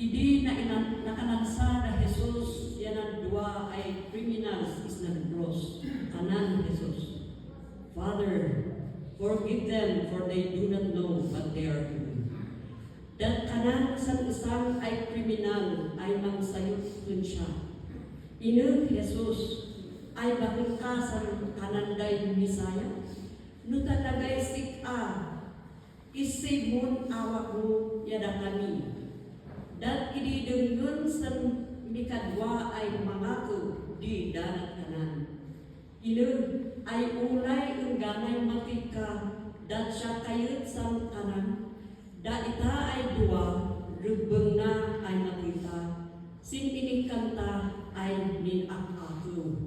Idi na nakanansa na Jesus yan ang dua ay criminals is na cross. Kanan Jesus. Father, forgive them for they do not know what they are doing. Dat kanan sa isang ay kriminal ay mangsayot kun siya. Inu Jesus ay bakit ka sa kananday Misaya? No talagay sik-a isibon awak mo yada kami. Dat ididenggun sa mikadwa ay mangako di darat kanan. Inu ay ulay ang ganay matika dat siya kayut sa kanan. Da ita ay dua, rubeng na ay makita. Sin inikanta ay ninakako.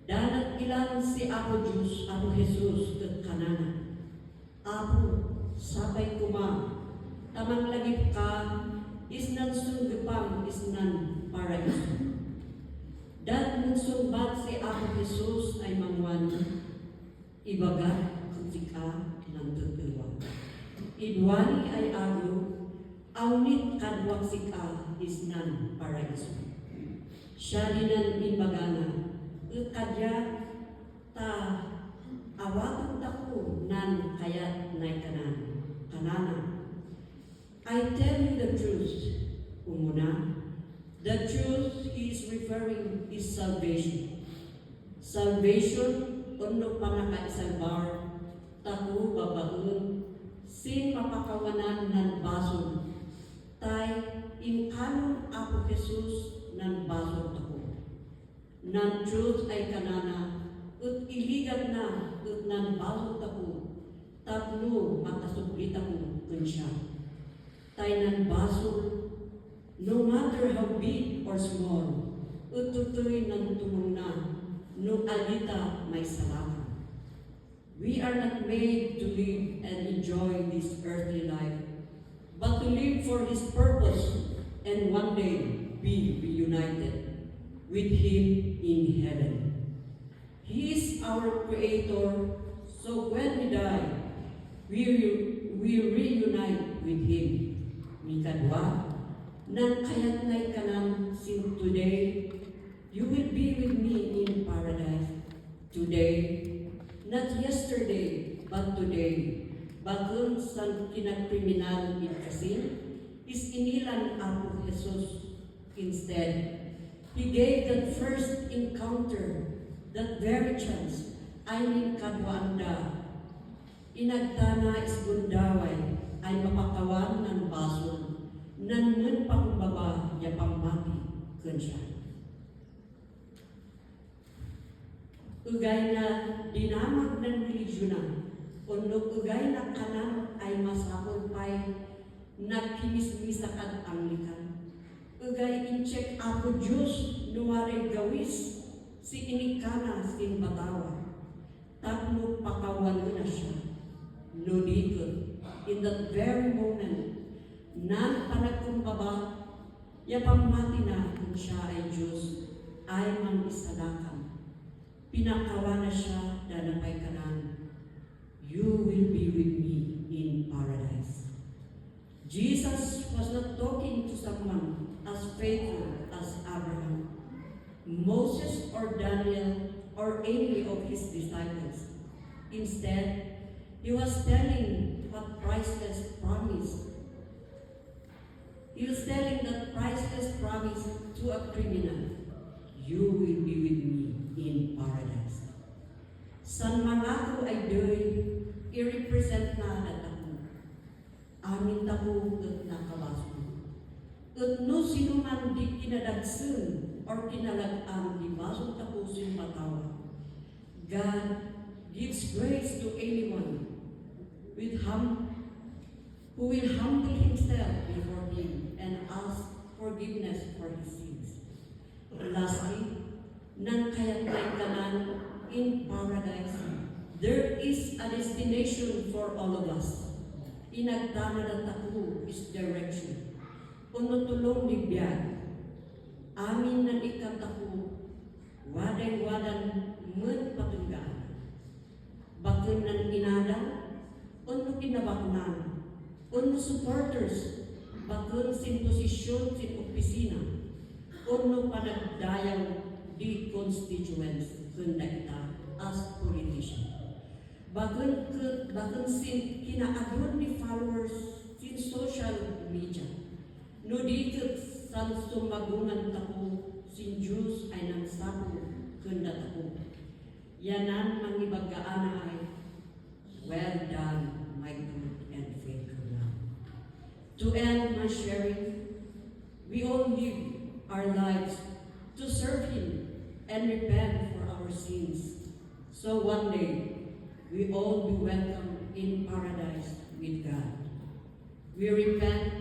Danat ilan si ako Diyos, ako Jesus, ket kanana. Apo, sabay kuma, tamang lagip ka, isnan sunggepang, isnan paraiso. Dat munsumbat si ako Jesus ay mangwani, ibagat kutika ng tutuwa. Idwani ay ago, awnit kadwang sika, isnan paraiso. Siya dinan imbagana, kadya ta awatong tako nan kayat nay kanana. I tell you the truth, umuna, the truth he is referring is salvation. Salvation, uno panakaisalbar, tako babaun, sin mapakawanan nan basol, tay inkanon ako Jesus nan basol tako. Nan truth ay kanana, ut iligan na, ut nan balot ako, tapno makasublit ako kun siya. Tay nan basol, no matter how big or small, ut tutoy nan tumong na, no alita may salamat. We are not made to live and enjoy this earthly life, but to live for His purpose and one day be reunited with Him in heaven. He is our Creator, so when we die, we reunite with Him. Mikadwa, nan kayat nay kanan sin today, you will be with me in paradise. Today, not yesterday, but today. Bakun san kinakriminal itkasin, is inilan ako Jesus. Instead, He gave that first encounter, that very chance, ay kadwanda. Inagtana is gundaway, ay mapakawan ng basol, nanun pakumbaba, ya pamati, kunsya. Ugay na dinamag ng religiyonan, unok ugay na kanan ay masakol pa'y nagkimismisakan ang likan. Ugay in-check ako Diyos, nuwaray gawis, si inikana sin batawa. Tapno pakawan na siya. No dikot, in that very moment, nan panagkumbaba, yapamati na kung siya ay Diyos, ay mangisalakan. Pinakawa na siya, danapay kanan. You will be with me in paradise. Jesus was not talking to someone as faithful as Abraham, Moses or Daniel or any of his disciples. Instead, he was telling what priceless promise. He was telling that priceless promise to a criminal. You will be with me in paradise. San mangako ay doy, i-represent na at ako. Amin tako at nakabaso. At no sino man di kinadagsun or kinalagaan di basong tapusin matawa. God gives grace to anyone who will humble himself before Him and ask forgiveness for his sins. Lastly, nang kayat-kayat kanan in paradise, there is a destination for all of us. Inagtana na tako is direction. Unutulong ni biyag, amin na ikatako, waday-wadan mun patunggaan. Bakun ng inadan, unto kinabaknan, unto supporters, bakun sin posisyon sin opisina, uno panagdayang di constituents kunda kita as politician. Bakun sin kinaadun ni followers sin social media. No dikit san sumagungan tako sin Diyos ay nang sapo kunda tako. Yanan mangibagaana ay, well done, my good and faithful man. To end my sharing, we all live our lives to serve Him and repent for our sins. So one day, we all be welcome in paradise with God. We repent